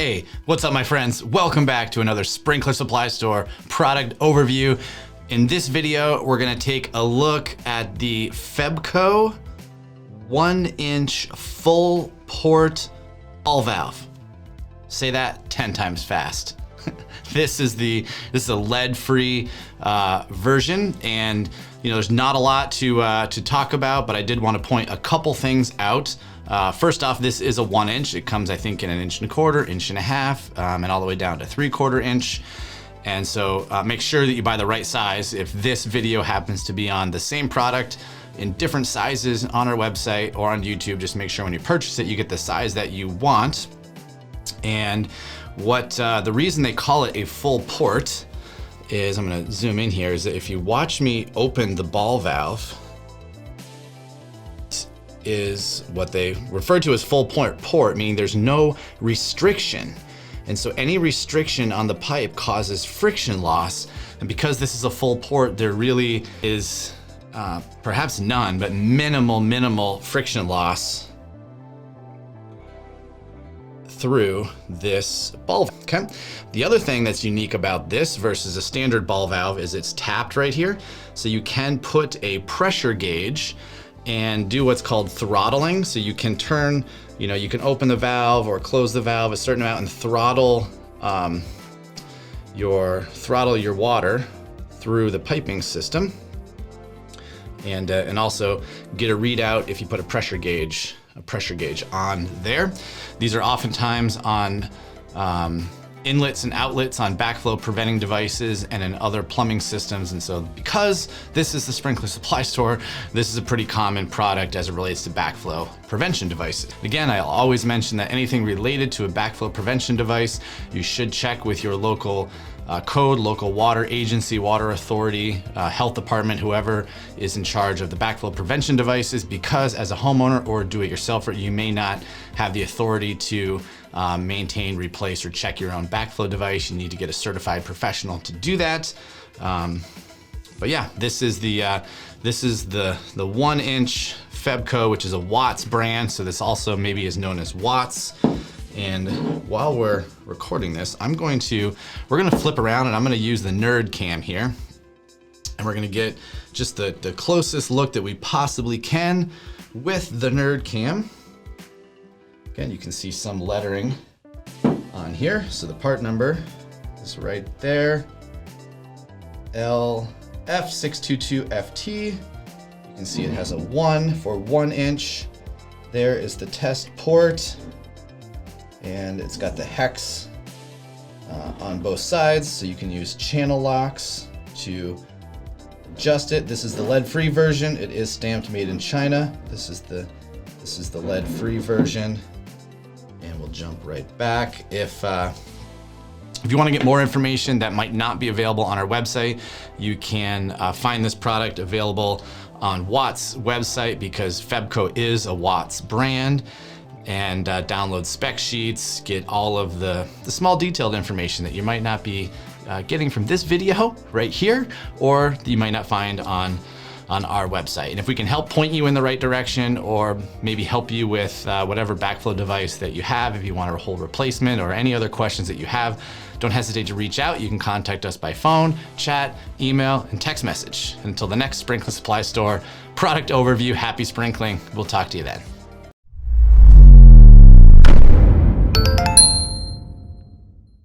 Hey, what's up my friends? Welcome back to another Sprinkler Supply Store product overview. In this video, we're gonna take a look at the FEBCO 1-inch full port ball valve. Say that 10 times fast. This is a lead-free version, and there's not a lot to talk about, but I did want to point a couple things out. First off, this is a 1-inch. It comes, I think, in 1.25 inches, 1.5 inches, and all the way down to 3/4 inch. And so make sure that you buy the right size. If this video happens to be on the same product in different sizes on our website or on YouTube, just make sure when you purchase it, you get the size that you want. And what the reason they call it a full port is, I'm gonna zoom in here, is that if you watch me open the ball valve, is what they refer to as full port, meaning there's no restriction. And so any restriction on the pipe causes friction loss. And because this is a full port, there really is perhaps none, but minimal friction loss through this ball valve, okay? The other thing that's unique about this versus a standard ball valve is it's tapped right here. So you can put a pressure gauge and do what's called throttling. So you can turn, you can open the valve or close the valve a certain amount and throttle your water through the piping system, and also get a readout if you put a pressure gauge on there. These are oftentimes on inlets and outlets on backflow preventing devices and in other plumbing systems. And so because this is the Sprinkler Supply Store, this is a pretty common product as it relates to backflow prevention devices. Again, I'll always mention that anything related to a backflow prevention device, you should check with your local code, local water agency, water authority, health department, whoever is in charge of the backflow prevention devices, because as a homeowner or do-it-yourselfer, you may not have the authority to maintain, replace, or check your own backflow device. You need to get a certified professional to do that. But yeah, this is the 1-inch FEBCO, which is a Watts brand. So this also maybe is known as Watts. And while we're recording this, we're gonna flip around and I'm gonna use the nerd cam here. And we're gonna get just the closest look that we possibly can with the nerd cam. Again, you can see some lettering on here. So the part number is right there, LF622F. You can see it has a 1 for 1-inch. There is the test port. And it's got the hex on both sides, so you can use channel locks to adjust it. This is the lead-free version. It is stamped made in China. This is the lead-free version. And we'll jump right back. If you want to get more information that might not be available on our website, you can find this product available on Watts' website, because FEBCO is a Watts brand. And download spec sheets, get all of the small detailed information that you might not be getting from this video right here, or that you might not find on our website. And if we can help point you in the right direction, or maybe help you with whatever backflow device that you have, if you want a whole replacement or any other questions that you have, don't hesitate to reach out. You can contact us by phone, chat, email, and text message. Until the next Sprinkler Supply Store product overview, happy sprinkling. We'll talk to you then.